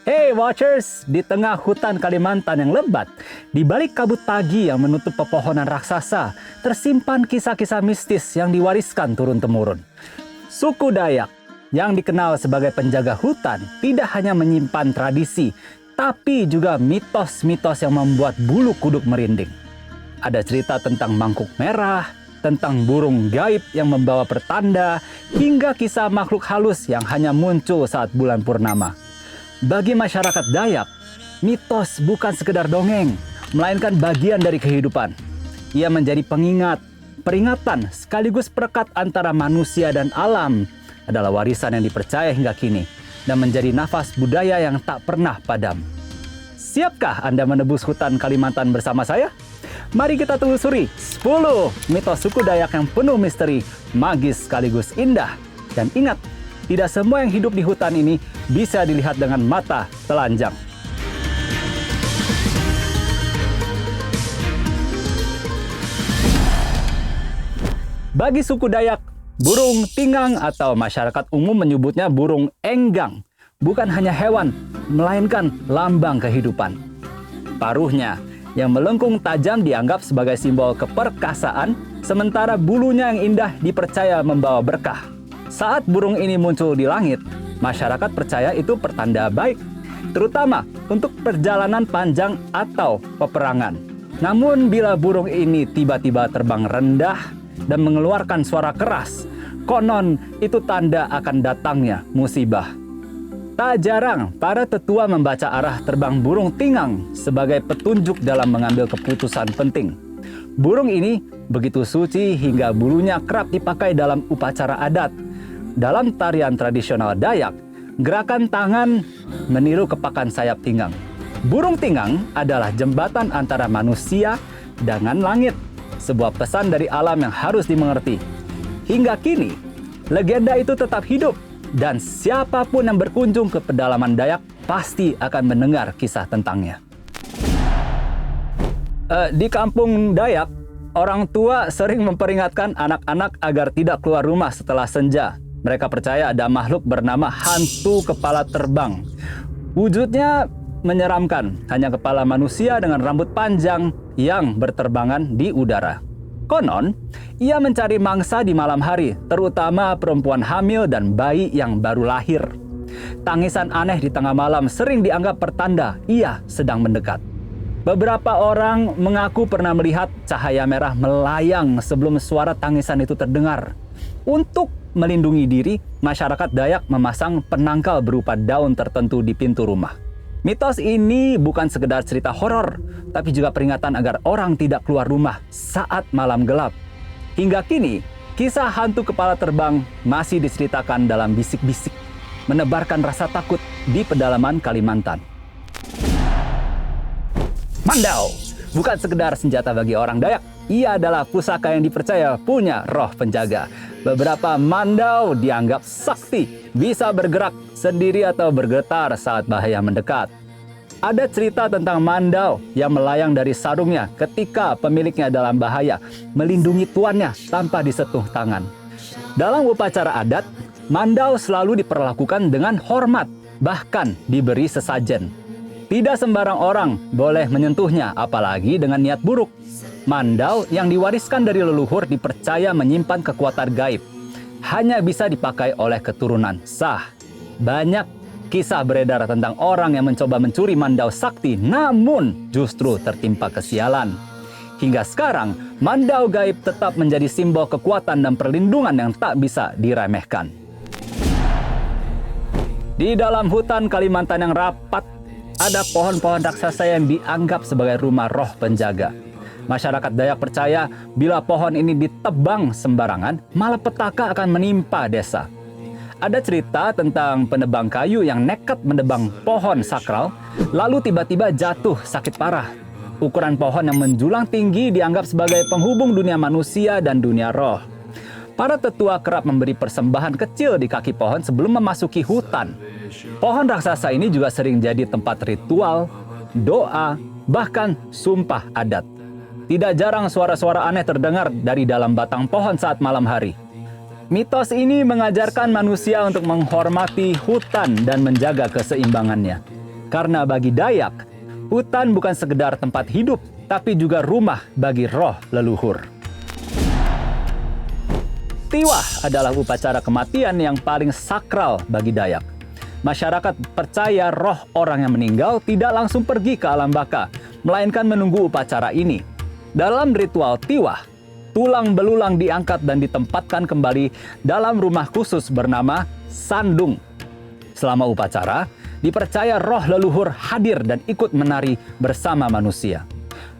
Hey Watchers, di tengah hutan Kalimantan yang lebat, di balik kabut pagi yang menutup pepohonan raksasa, tersimpan kisah-kisah mistis yang diwariskan turun-temurun. Suku Dayak, yang dikenal sebagai penjaga hutan, tidak hanya menyimpan tradisi, tapi juga mitos-mitos yang membuat bulu kuduk merinding. Ada cerita tentang mangkuk merah, tentang burung gaib yang membawa pertanda, hingga kisah makhluk halus yang hanya muncul saat bulan purnama. Bagi masyarakat Dayak, mitos bukan sekedar dongeng, melainkan bagian dari kehidupan. Ia menjadi pengingat, peringatan, sekaligus perekat antara manusia dan alam, adalah warisan yang dipercaya hingga kini, dan menjadi nafas budaya yang tak pernah padam. Siapkah Anda menebus hutan Kalimantan bersama saya? Mari kita telusuri 10 mitos suku Dayak yang penuh misteri, magis sekaligus indah. Dan ingat, tidak semua yang hidup di hutan ini bisa dilihat dengan mata telanjang. Bagi suku Dayak, burung tinggang atau masyarakat umum menyebutnya burung enggang bukan hanya hewan, melainkan lambang kehidupan. Paruhnya yang melengkung tajam dianggap sebagai simbol keperkasaan, sementara bulunya yang indah dipercaya membawa berkah. Saat burung ini muncul di langit, masyarakat percaya itu pertanda baik, terutama untuk perjalanan panjang atau peperangan. Namun bila burung ini tiba-tiba terbang rendah dan mengeluarkan suara keras, konon itu tanda akan datangnya musibah. Tak jarang para tetua membaca arah terbang burung tinggang sebagai petunjuk dalam mengambil keputusan penting. Burung ini begitu suci hingga bulunya kerap dipakai dalam upacara adat. Dalam tarian tradisional Dayak, gerakan tangan meniru kepakan sayap tinggang. Burung tinggang adalah jembatan antara manusia dengan langit, sebuah pesan dari alam yang harus dimengerti. Hingga kini, legenda itu tetap hidup, dan siapapun yang berkunjung ke pedalaman Dayak pasti akan mendengar kisah tentangnya. Di kampung Dayak, orang tua sering memperingatkan anak-anak agar tidak keluar rumah setelah senja. Mereka percaya ada makhluk bernama hantu kepala terbang. Wujudnya menyeramkan, hanya kepala manusia dengan rambut panjang yang berterbangan di udara. Konon, ia mencari mangsa di malam hari, terutama perempuan hamil dan bayi yang baru lahir. Tangisan aneh di tengah malam sering dianggap pertanda ia sedang mendekat. Beberapa orang mengaku pernah melihat cahaya merah melayang sebelum suara tangisan itu terdengar. Untuk melindungi diri, masyarakat Dayak memasang penangkal berupa daun tertentu di pintu rumah. Mitos ini bukan sekedar cerita horor, tapi juga peringatan agar orang tidak keluar rumah saat malam gelap. Hingga kini, kisah hantu kepala terbang masih diceritakan dalam bisik-bisik, menebarkan rasa takut di pedalaman Kalimantan. Mandau bukan sekedar senjata bagi orang Dayak, ia adalah pusaka yang dipercaya punya roh penjaga. Beberapa mandau dianggap sakti, bisa bergerak sendiri atau bergetar saat bahaya mendekat. Ada cerita tentang mandau yang melayang dari sarungnya ketika pemiliknya dalam bahaya, melindungi tuannya tanpa disentuh tangan. Dalam upacara adat, mandau selalu diperlakukan dengan hormat, bahkan diberi sesajen. Tidak sembarang orang boleh menyentuhnya, apalagi dengan niat buruk. Mandau yang diwariskan dari leluhur dipercaya menyimpan kekuatan gaib. Hanya bisa dipakai oleh keturunan sah. Banyak kisah beredar tentang orang yang mencoba mencuri mandau sakti, namun justru tertimpa kesialan. Hingga sekarang, mandau gaib tetap menjadi simbol kekuatan dan perlindungan yang tak bisa diremehkan. Di dalam hutan Kalimantan yang rapat, ada pohon-pohon raksasa yang dianggap sebagai rumah roh penjaga. Masyarakat Dayak percaya bila pohon ini ditebang sembarangan, malapetaka akan menimpa desa. Ada cerita tentang penebang kayu yang nekat menebang pohon sakral, lalu tiba-tiba jatuh sakit parah. Ukuran pohon yang menjulang tinggi dianggap sebagai penghubung dunia manusia dan dunia roh. Para tetua kerap memberi persembahan kecil di kaki pohon sebelum memasuki hutan. Pohon raksasa ini juga sering jadi tempat ritual, doa, bahkan sumpah adat. Tidak jarang suara-suara aneh terdengar dari dalam batang pohon saat malam hari. Mitos ini mengajarkan manusia untuk menghormati hutan dan menjaga keseimbangannya. Karena bagi Dayak, hutan bukan sekedar tempat hidup, tapi juga rumah bagi roh leluhur. Tiwah adalah upacara kematian yang paling sakral bagi Dayak. Masyarakat percaya roh orang yang meninggal tidak langsung pergi ke alam baka, melainkan menunggu upacara ini. Dalam ritual Tiwah, tulang belulang diangkat dan ditempatkan kembali dalam rumah khusus bernama sandung. Selama upacara, dipercaya roh leluhur hadir dan ikut menari bersama manusia.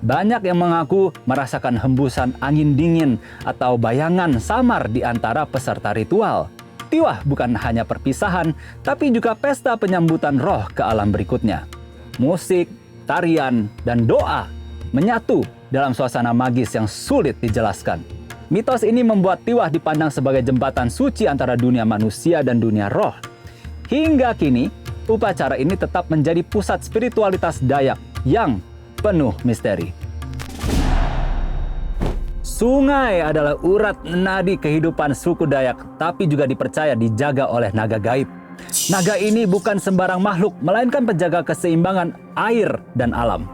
Banyak yang mengaku merasakan hembusan angin dingin atau bayangan samar di antara peserta ritual. Tiwah bukan hanya perpisahan, tapi juga pesta penyambutan roh ke alam berikutnya. Musik, tarian, dan doa menyatu dalam suasana magis yang sulit dijelaskan. Mitos ini membuat Tiwah dipandang sebagai jembatan suci antara dunia manusia dan dunia roh. Hingga kini, upacara ini tetap menjadi pusat spiritualitas Dayak yang penuh misteri. Sungai adalah urat nadi kehidupan suku Dayak, tapi juga dipercaya dijaga oleh naga gaib. Naga ini bukan sembarang makhluk, melainkan penjaga keseimbangan air dan alam.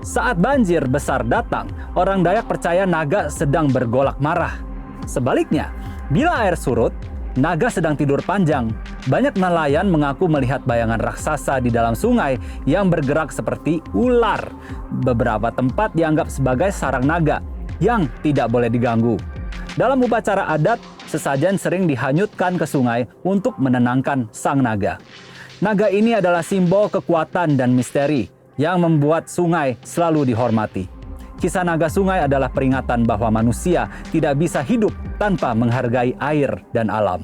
Saat banjir besar datang, orang Dayak percaya naga sedang bergolak marah. Sebaliknya, bila air surut, naga sedang tidur panjang. Banyak nelayan mengaku melihat bayangan raksasa di dalam sungai yang bergerak seperti ular. Beberapa tempat dianggap sebagai sarang naga yang tidak boleh diganggu. Dalam upacara adat, sesajen sering dihanyutkan ke sungai untuk menenangkan sang naga. Naga ini adalah simbol kekuatan dan misteri yang membuat sungai selalu dihormati. Kisah naga sungai adalah peringatan bahwa manusia tidak bisa hidup tanpa menghargai air dan alam.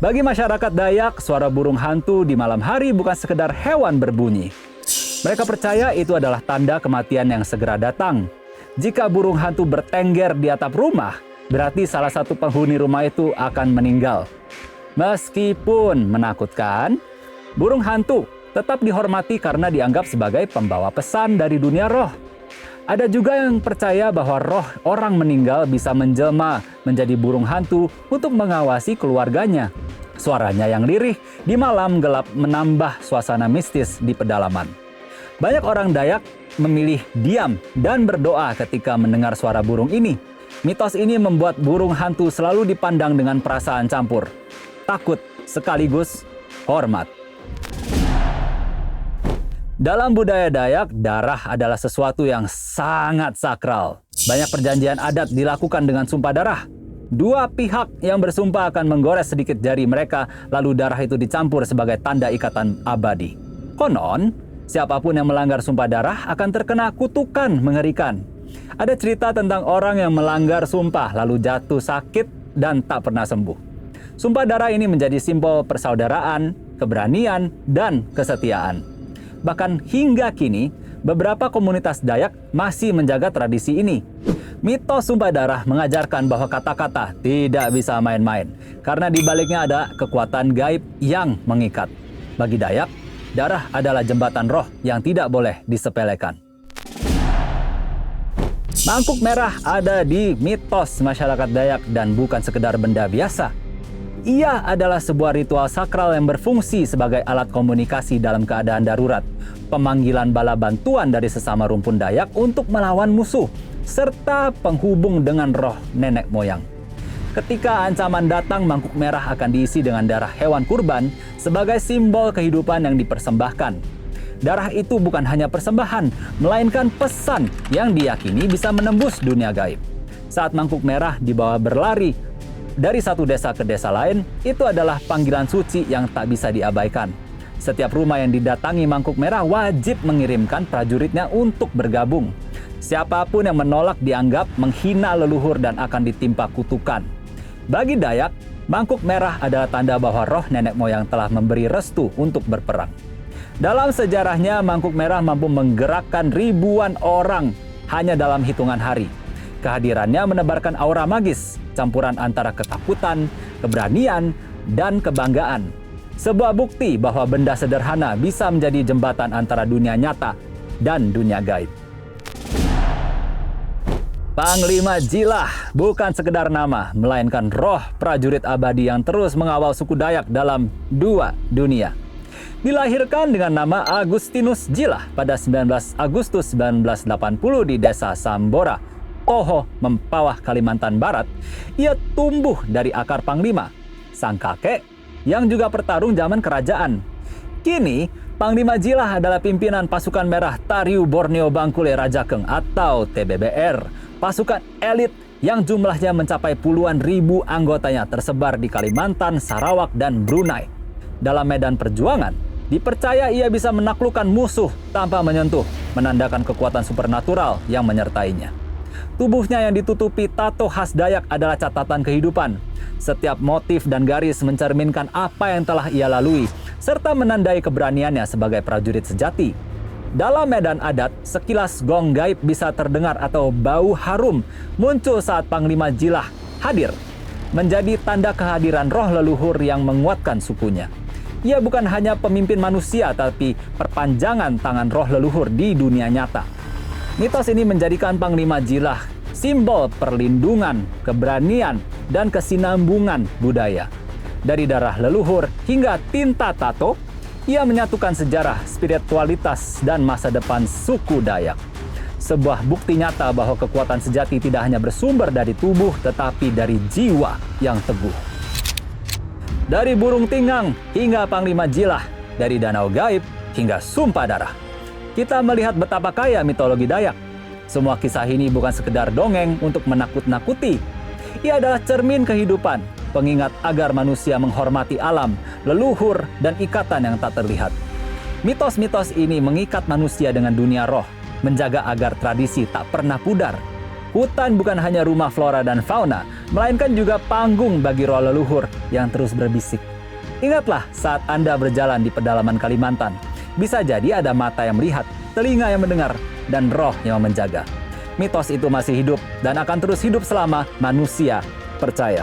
Bagi masyarakat Dayak, suara burung hantu di malam hari bukan sekedar hewan berbunyi. Mereka percaya itu adalah tanda kematian yang segera datang. Jika burung hantu bertengger di atap rumah, berarti salah satu penghuni rumah itu akan meninggal. Meskipun menakutkan, burung hantu tetap dihormati karena dianggap sebagai pembawa pesan dari dunia roh. Ada juga yang percaya bahwa roh orang meninggal bisa menjelma menjadi burung hantu untuk mengawasi keluarganya. Suaranya yang lirih di malam gelap menambah suasana mistis di pedalaman. Banyak orang Dayak memilih diam dan berdoa ketika mendengar suara burung ini. Mitos ini membuat burung hantu selalu dipandang dengan perasaan campur, takut sekaligus hormat. Dalam budaya Dayak, darah adalah sesuatu yang sangat sakral. Banyak perjanjian adat dilakukan dengan sumpah darah. Dua pihak yang bersumpah akan menggores sedikit jari mereka, lalu darah itu dicampur sebagai tanda ikatan abadi. Konon, siapapun yang melanggar sumpah darah akan terkena kutukan mengerikan. Ada cerita tentang orang yang melanggar sumpah lalu jatuh sakit dan tak pernah sembuh. Sumpah darah ini menjadi simbol persaudaraan, keberanian, dan kesetiaan. Bahkan hingga kini, beberapa komunitas Dayak masih menjaga tradisi ini. Mitos sumpah darah mengajarkan bahwa kata-kata tidak bisa main-main, karena di baliknya ada kekuatan gaib yang mengikat. Bagi Dayak, darah adalah jembatan roh yang tidak boleh disepelekan. Mangkuk merah ada di mitos masyarakat Dayak dan bukan sekedar benda biasa. Ia adalah sebuah ritual sakral yang berfungsi sebagai alat komunikasi dalam keadaan darurat, pemanggilan bala bantuan dari sesama rumpun Dayak untuk melawan musuh, serta penghubung dengan roh nenek moyang. Ketika ancaman datang, mangkuk merah akan diisi dengan darah hewan kurban sebagai simbol kehidupan yang dipersembahkan. Darah itu bukan hanya persembahan, melainkan pesan yang diyakini bisa menembus dunia gaib. Saat mangkuk merah dibawa berlari dari satu desa ke desa lain, itu adalah panggilan suci yang tak bisa diabaikan. Setiap rumah yang didatangi mangkuk merah wajib mengirimkan prajuritnya untuk bergabung. Siapapun yang menolak dianggap menghina leluhur dan akan ditimpa kutukan. Bagi Dayak, mangkuk merah adalah tanda bahwa roh nenek moyang telah memberi restu untuk berperang. Dalam sejarahnya, mangkuk merah mampu menggerakkan ribuan orang hanya dalam hitungan hari. Kehadirannya menebarkan aura magis, campuran antara ketakutan, keberanian, dan kebanggaan. Sebuah bukti bahwa benda sederhana bisa menjadi jembatan antara dunia nyata dan dunia gaib. Panglima Jilah bukan sekedar nama, melainkan roh prajurit abadi yang terus mengawal suku Dayak dalam dua dunia. Dilahirkan dengan nama Agustinus Jilah pada 19 Agustus 1980 di desa Sambora, Toho, Mempawah, Kalimantan Barat. Ia tumbuh dari akar panglima, sang kakek yang juga pertarung zaman kerajaan. Kini, Panglima Jilah adalah pimpinan pasukan merah Tariu Borneo Bangkule Rajakeng atau TBBR, pasukan elit yang jumlahnya mencapai puluhan ribu anggotanya tersebar di Kalimantan, Sarawak, dan Brunei. Dalam medan perjuangan, dipercaya ia bisa menaklukkan musuh tanpa menyentuh, menandakan kekuatan supernatural yang menyertainya. Tubuhnya yang ditutupi tato khas Dayak adalah catatan kehidupan. Setiap motif dan garis mencerminkan apa yang telah ia lalui, serta menandai keberaniannya sebagai prajurit sejati. Dalam medan adat, sekilas gong gaib bisa terdengar atau bau harum muncul saat Panglima Jilah hadir, menjadi tanda kehadiran roh leluhur yang menguatkan sukunya. Ia bukan hanya pemimpin manusia, tapi perpanjangan tangan roh leluhur di dunia nyata. Mitos ini menjadikan Panglima Jilah simbol perlindungan, keberanian, dan kesinambungan budaya. Dari darah leluhur hingga tinta tato, ia menyatukan sejarah, spiritualitas, dan masa depan suku Dayak. Sebuah bukti nyata bahwa kekuatan sejati tidak hanya bersumber dari tubuh, tetapi dari jiwa yang teguh. Dari burung tinggang hingga Panglima Jilah, dari danau gaib hingga sumpah darah, kita melihat betapa kaya mitologi Dayak. Semua kisah ini bukan sekedar dongeng untuk menakut-nakuti. Ia adalah cermin kehidupan, pengingat agar manusia menghormati alam, leluhur, dan ikatan yang tak terlihat. Mitos-mitos ini mengikat manusia dengan dunia roh, menjaga agar tradisi tak pernah pudar. Hutan bukan hanya rumah flora dan fauna, melainkan juga panggung bagi roh leluhur yang terus berbisik. Ingatlah saat Anda berjalan di pedalaman Kalimantan, bisa jadi ada mata yang melihat, telinga yang mendengar, dan roh yang menjaga. Mitos itu masih hidup dan akan terus hidup selama manusia percaya.